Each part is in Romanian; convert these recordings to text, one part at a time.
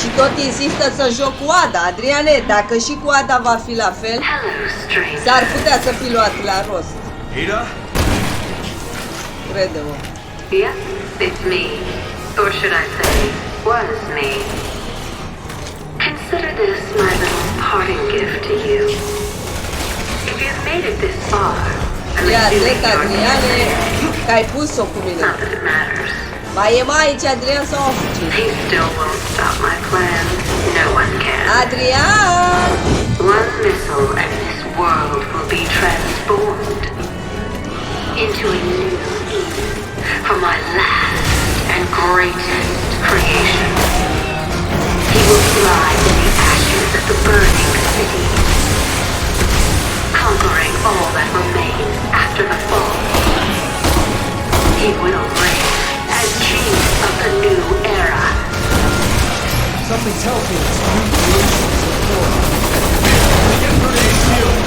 Și tot insistă să joc cu Ada. Adriane, dacă și cu Ada va fi la fel, s-ar putea să fi luat la rost. Ada? Crede-mă. Yes, it's me. Or should I say, was me. Consider this my little parting gift to you. If you've made it this far, I'm Ia, assuming trec, Adriane, you're... că ai pus-o cu mine. Not that it matters. Mai e mai aici, Adrian, sau a fugit? He still won't stop my plan. No one can. Adrian! One missile and this world will be transformed into a new Eden for my last and greatest creation. He will fly in the ashes of the burning city, conquering all that remains after the fall. He will reign as king of the new era. Something tells me it's new creations of Thor. Get grenade shield!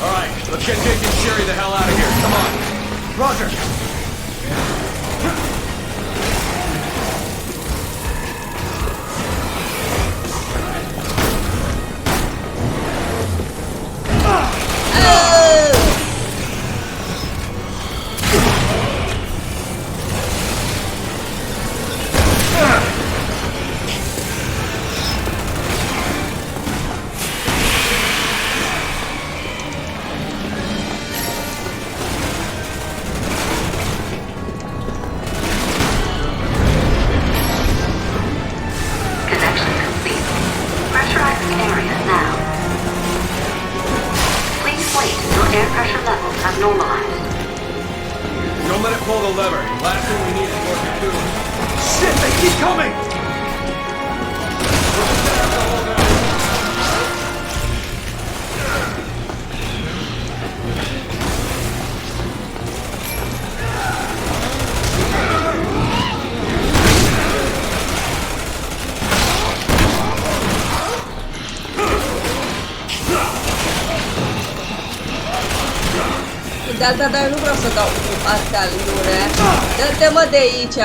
Alright, let's get Jake and Sherry the hell out of here. Come on. Roger! Connection complete. Pressurizing area now. Please wait until air pressure levels have normalized. Don't let it pull the lever. Last thing we need is more cocoon. Shit, they keep coming! De alta, dar eu nu vreau să dau astea lure. Dă-te, mă, de aici.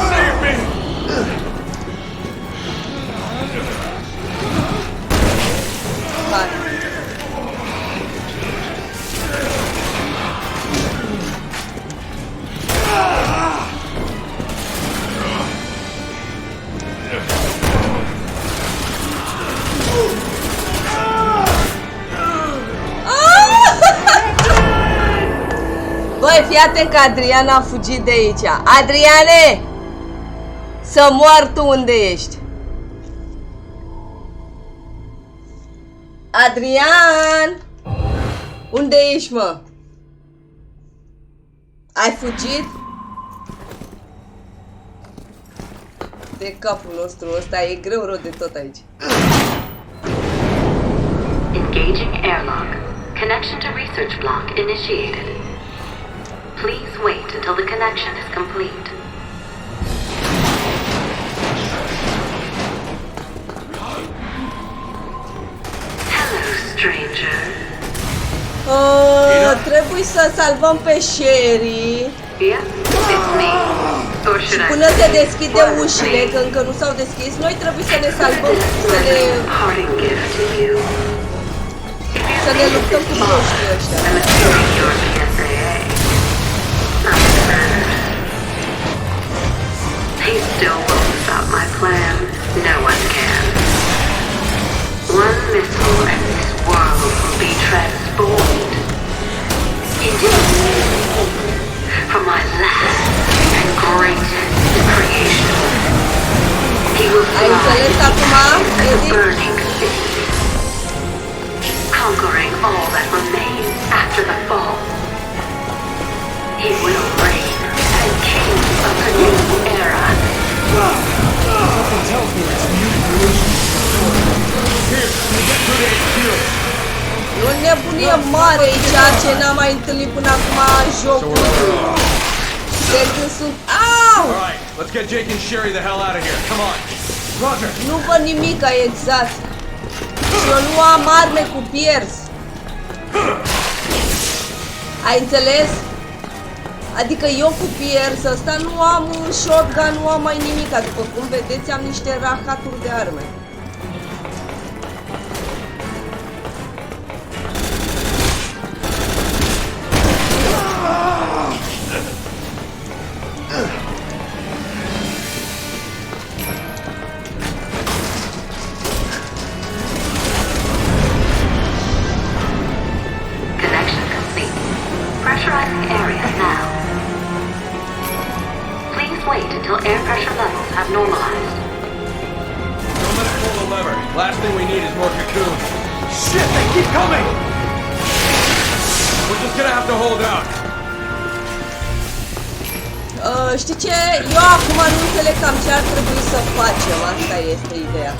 Save me! Hai. Băi, fii atent că Adrian a fugit de aici. Adriane! Să mor tu unde ești. Adrian! Unde ești, mă? Ai fugit? De capul nostru ăsta e greu rău de tot aici. Engaging airlock. Connection to research block initiated. Please wait until the connection is complete. Hello, stranger. Trebuie să salvăm pe Sherry. Yeah, it's me. Or should I Până se say, deschide was ușile, me. că încă nu s-au deschis, noi trebuie să ne salvăm, să ne, Parting gift to you. să ne luptăm cu proștii ăștia. I'm assuming you're PSAA. Not that it matters. He still won't stop my plan. No one can. One missile and this world will be transformed into a new Eden for my last and greatest creation. He will Ai înțeles fly acum, the Eddie? burning city, conquering all that remains after the fall. He will reign as king of the new era. Something tells me it's new creations of Thor. Here, get grenade shield! E o nebunie mare aici, ce n-am mai întâlnit până acum în jocul. De când sunt... Au! Alright, let's get Jake and Sherry the hell out of here. Come on. Roger! Nu văd nimic exact. eu nu am arme cu Pierce. Ai înțeles? Adică eu cu Pierce ăsta nu am un shotgun, nu am mai nimic. După cum vedeți, am niște rahaturi de arme. Connection complete. Pressurizing area now. Please wait until air pressure levels have normalized. Don't let it pull the lever. Last thing we need is more cocoons. Shit, they keep coming! We're just gonna have to hold out. Știi ce? Eu acum nu înțeleg cam ce ar trebui să facem. Asta este ideea.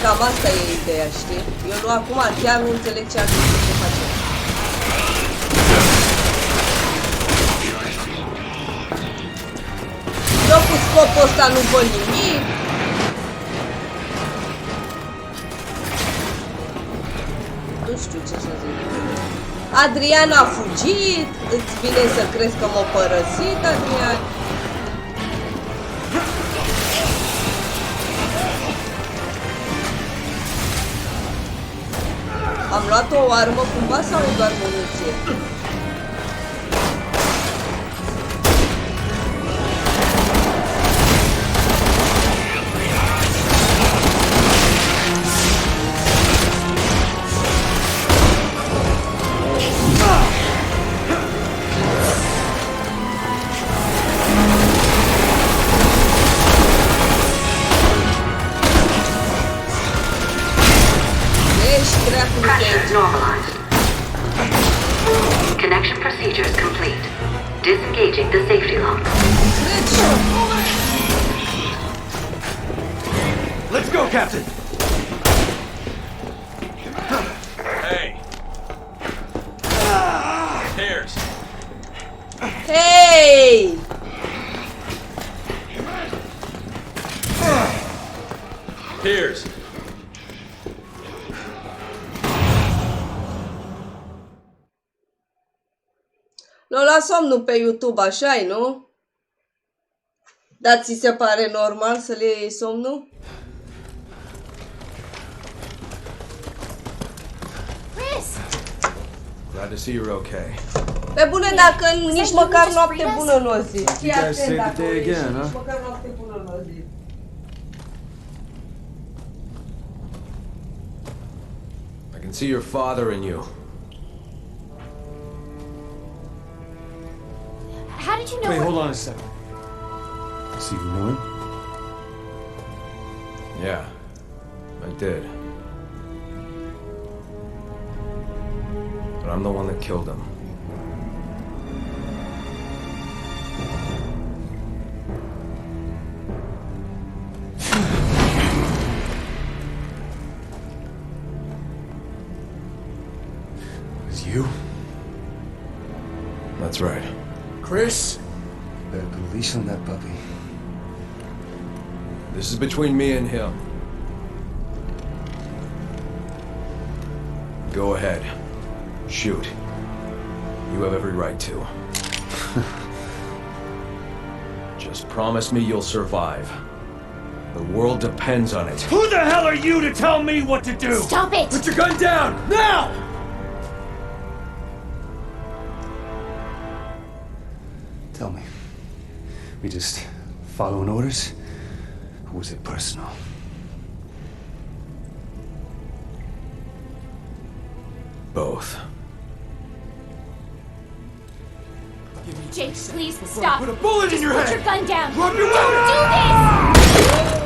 Cam asta e ideea, știi? Eu nu acum chiar nu înțeleg ce ar trebui să facem. Eu cu scopul ăsta nu văd nimic. Nu știu ce să zic. Adrian a fugit. Îți vine să crezi că m-a părăsit, Adrian? Am luat o armă cumva sau e doar muniție? Pressure normalized. Connection procedures complete. Disengaging the safety lock. Let's go, Captain! Hey! Tears! Hei! Tears! L-o las somnul pe YouTube, așa-i, nu? Dar ți se pare normal să le iei somnul? Chris! Glad to see you're okay. Pe bune, dacă nici măcar noapte bună nu o zi. You guys saved the day again, huh? Nici măcar noapte bună nu o zi. I can see your father in you. How did you know? Wait, hold on a second. So you know him? Yeah, I did. But I'm the one that killed him. It was you? That's right. Chris? Better put a leash on that puppy. This is between me and him. Go ahead. Shoot. You have every right to. Just promise me you'll survive. The world depends on it. Who the hell are you to tell me what to do? Stop it! Put your gun down! Now! Tell me. We just following orders? Or was it personal? Both. Jake, please stop. Put a bullet in your Put head! your gun down. Drop your Don't weapon! do this!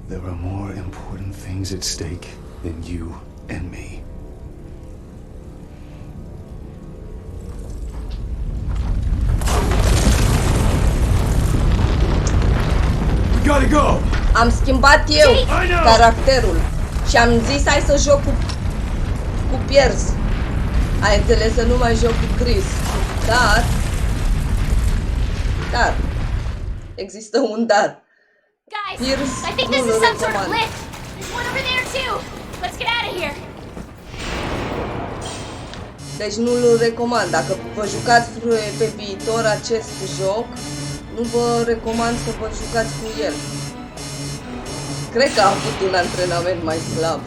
There are more important things at stake than you and me. We gotta go! Am schimbat eu I know! caracterul și am zis hai să joc cu cu Pierce. Ai înțeles să nu mai joc cu Chris. Dar există un dar. Guys, Pierce I think nu this îl is some sort of recomand. lift. There's one over there too. Let's get out of here. Deci nu îl recomand. Dacă vă jucați pe viitor acest joc, nu vă recomand să vă jucați cu el. Cred că a avut un antrenament mai slab.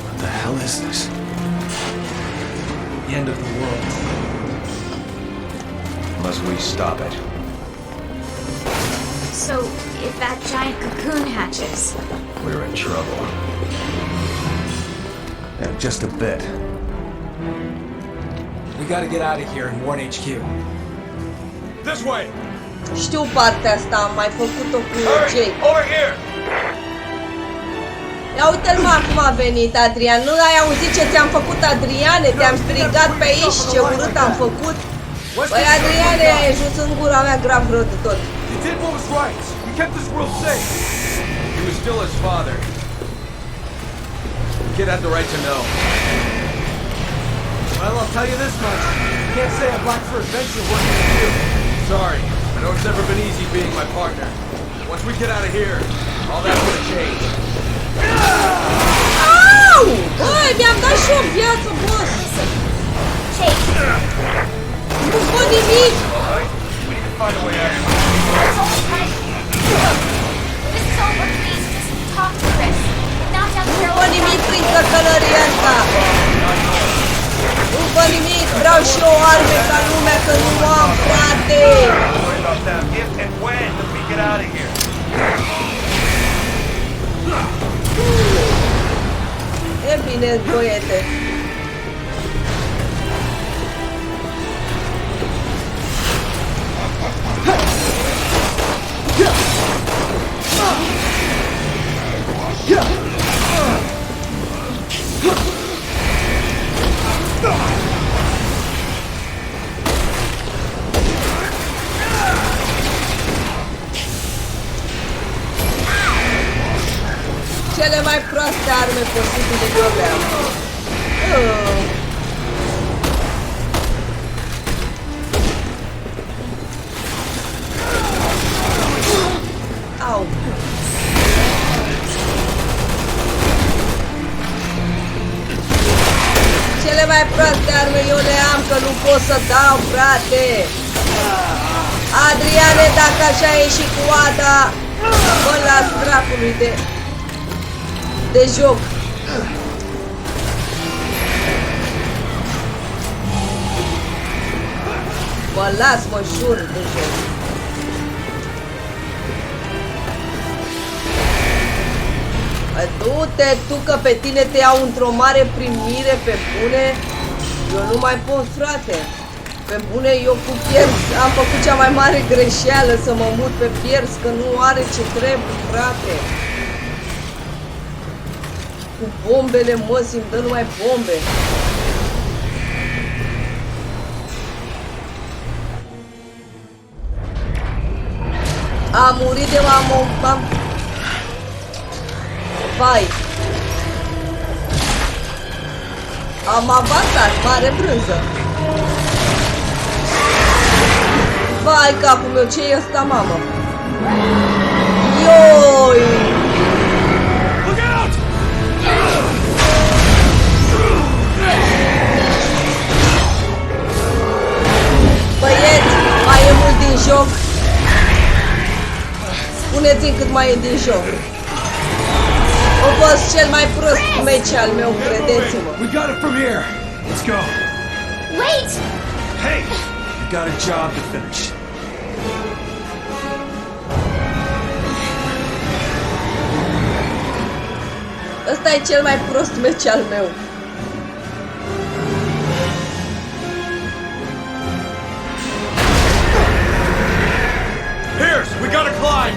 What the hell is this? The end of the world. Unless we stop it. So, if that giant cocoon hatches, We're in trouble. Yeah, just a bit. We gotta get out of here and warn HQ. This way! Știu partea asta, am mai făcut-o cu Jake. Over here! Ia uite-l mă, cum a venit Adrian. Nu ai auzit ce ți-am făcut, Adriane? Te-am strigat pe aici, ce urât am făcut. Băi, Adriane, ai ajuns în gura mea grav rău de tot. You did what was right. You kept this world safe. He was still his father. The kid had the right to know. Well, I'll tell you this much. You can't say I'm black for adventure working with you. Sorry. I know it's never been easy being my partner. Once we get out of here, all that's gonna change. Au! Băi, mi-am dat și o viață, boss. Chase, Nu văd nimic. Alright? We need to find a way out. let's all try. This is over, please. Just talk to Chris. Knock down the Nu barrel văd of the nimic gun. prin căcălăria asta. Nu văd nimic. Vreau și eu arme ca lumea, că nu am, frate. Worry about that if and when we get out of here. E bine, băiete. Cele mai proaste arme posibile de aveam. Au. Cele mai proaste arme eu le am, că nu pot să dau, frate. Adriane, dacă așa e și cu Ada, bă, las dracului de joc. Mă las, mă jur, de joc. Du-te tu, că pe tine te iau într-o mare primire, pe bune. Eu nu mai pot, frate. Pe bune, eu cu Pierce am făcut cea mai mare greșeală, să mă mut pe Pierce, că nu are ce trebuie, frate. Cu bombele, mă, îmi dă numai bombe. Am murit de m-am... Vai. Am avansat, mare brânză. Vai, capul meu, ce e ăsta, mamă? Ioi! Look out! Băieți, mai e mult din joc? Spuneți-mi cât mai e din joc. A fost cel mai prost meci al meu, credeți-mă. We got it from here. Let's go. Wait! Hey, we got a job to finish. Ăsta e cel mai prost meci al meu. Pierce, we gotta climb!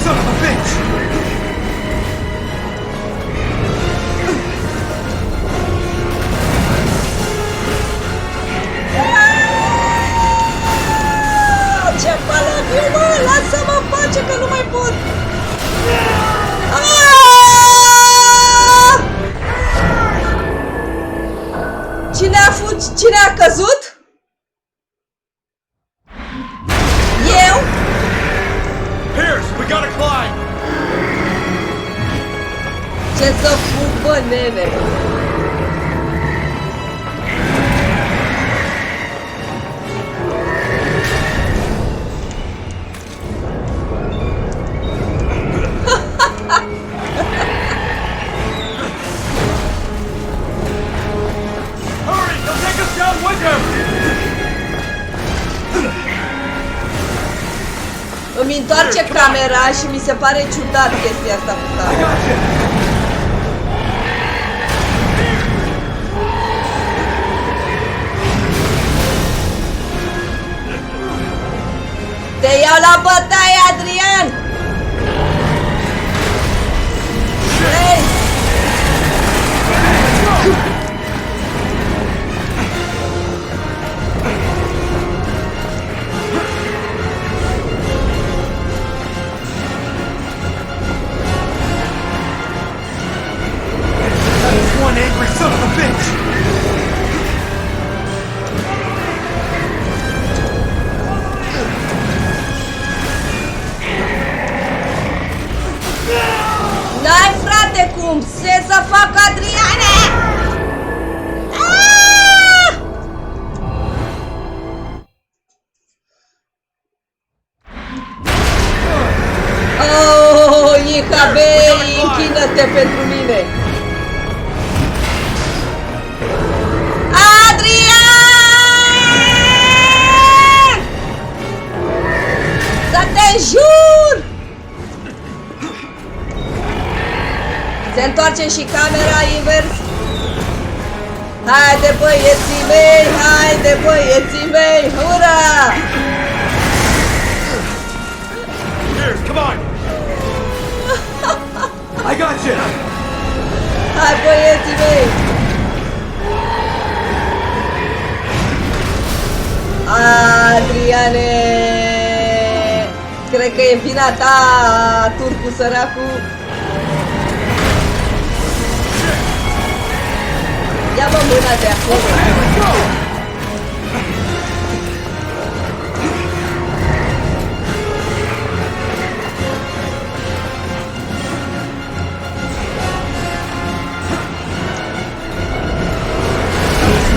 son of a bitch! Ce palaviu, mă! Lasă-mă în pace că nu mai pot! Cine a căzut? Eu? Pierce, we gotta climb! Ce să fug, bă, nene? Hurry, they'll take us down with him! Îmi întoarce camera și mi se pare ciudat chestia asta cu I camera. got you! Te iau la bătaie, Adrian! Hey! One angry son of a bitch! N-ai, frate, cum se să fac, Adriane! Ah! Oh, Ihabei, închină-te pentru mine! Adrian! Să te jur! Se întoarce și camera invers. Haide, băieții mei, haide, băieții mei, ura! Pierce, come on! I got you! Hai, băieții mei! Adriane! Cred că e vina ta, turcu săracu. Ia-mă mâna de acolo.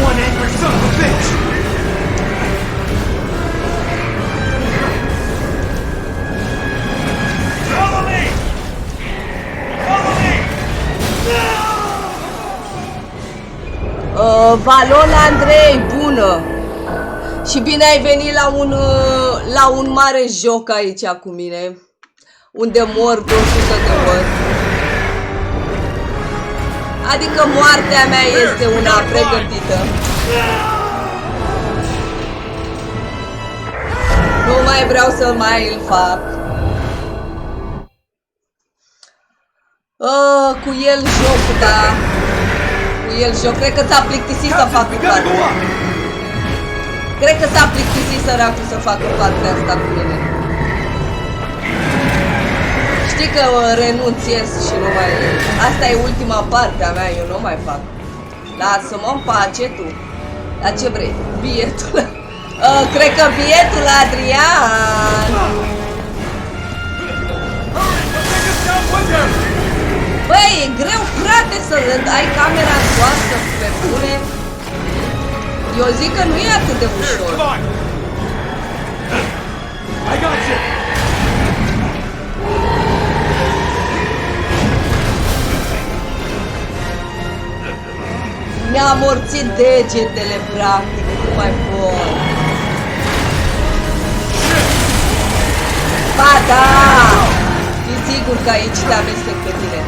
One angry son of a bitch! Follow me! Follow me! Valon Andrei, bună! Și bine ai venit la un mare joc aici cu mine, unde mor de 100 de ori. Adică moartea mea este una pregătită. Nu mai vreau să mai îl fac. Cu el joc, da. Cu el joc. Cred că s-a plictisit să facă partea. Cred că s-a plictisit săracul să facă partea asta cu mine. Știi că renunțiez și nu mai... Asta e ultima parte a mea, eu nu mai fac. Lasă-mă în pace tu. La ce vrei? Bietul... cred că bietul Adrian... Băi, e greu, frate, să ai camera scoasă pe bune. Eu zic că nu e atât de ușor. I got you! Mi-a amorțit degetele, practic, nu mai pot. Ba da! Fii sigur că aici te amestec pe tine.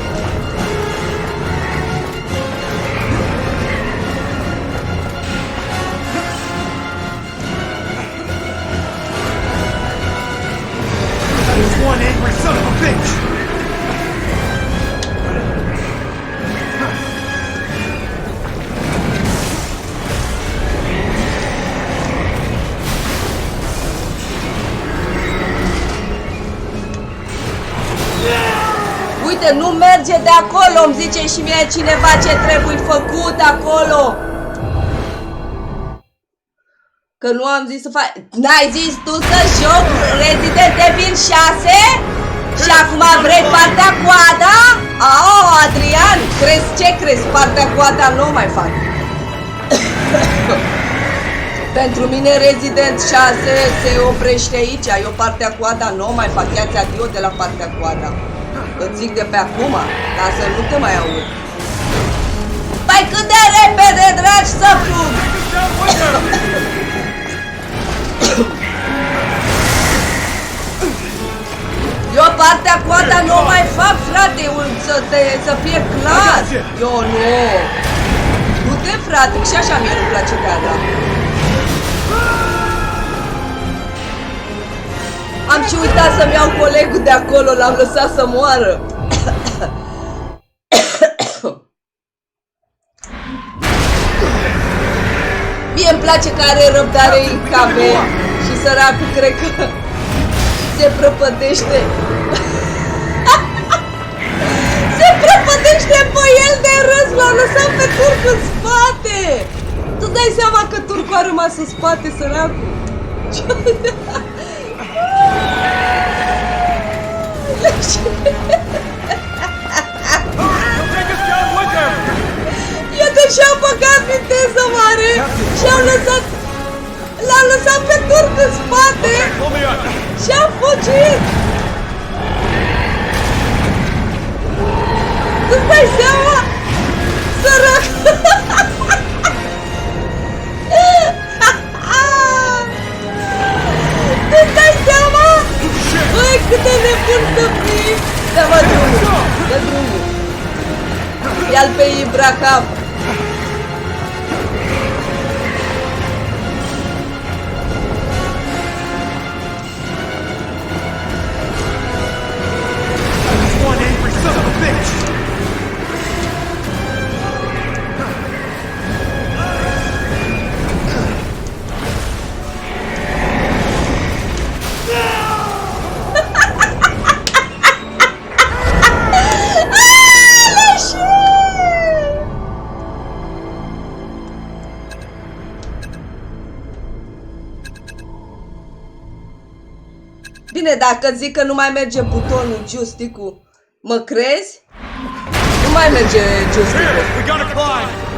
One angry son of a bitch! Frate, nu merge de acolo, îmi zice și mie cineva ce trebuie făcut acolo. Că nu am zis să fac... N-ai zis tu să joc Resident Evil 6? Și acum vrei partea coada? Au, Adrian, ce crezi? Partea coada nu mai fac. Pentru mine Resident 6 se oprește aici. Eu partea coada nu mai fac. Ia-ți adio de la partea coada. Îți zic de pe acum, ca să nu te mai aud. Păi cât de repede, dragi, să fug! Eu partea coada nu mai fac, frate, să fie clar. Eu nu. Du-te, frate, și așa mie nu-mi place de ala. Am și uitat să-mi iau colegul de acolo, l-am lăsat să moară. Mie îmi place că are răbdare în cabe și săracul cred că se prăpădește. Se prăpădește pe el de râs, l-a lăsat pe turc în spate. Tu dai seama că turcul a rămas în spate, săracul. Iată și-a băgat viteză mare și-a lăsat... L-a lăsat pe turc în spate și-a fugit. Tu-ți dai seama? Sărac! Tu-ți dai seama? Băi, cât de nebun să fii! Dă-mă drumul! Dă drumul! Ia-l pe Ibrahim! One angry son of a bitch! Bine, dacă zic că nu mai merge butonul joystick-ul, mă crezi? Nu mai merge joystick-ul. We gotta climb!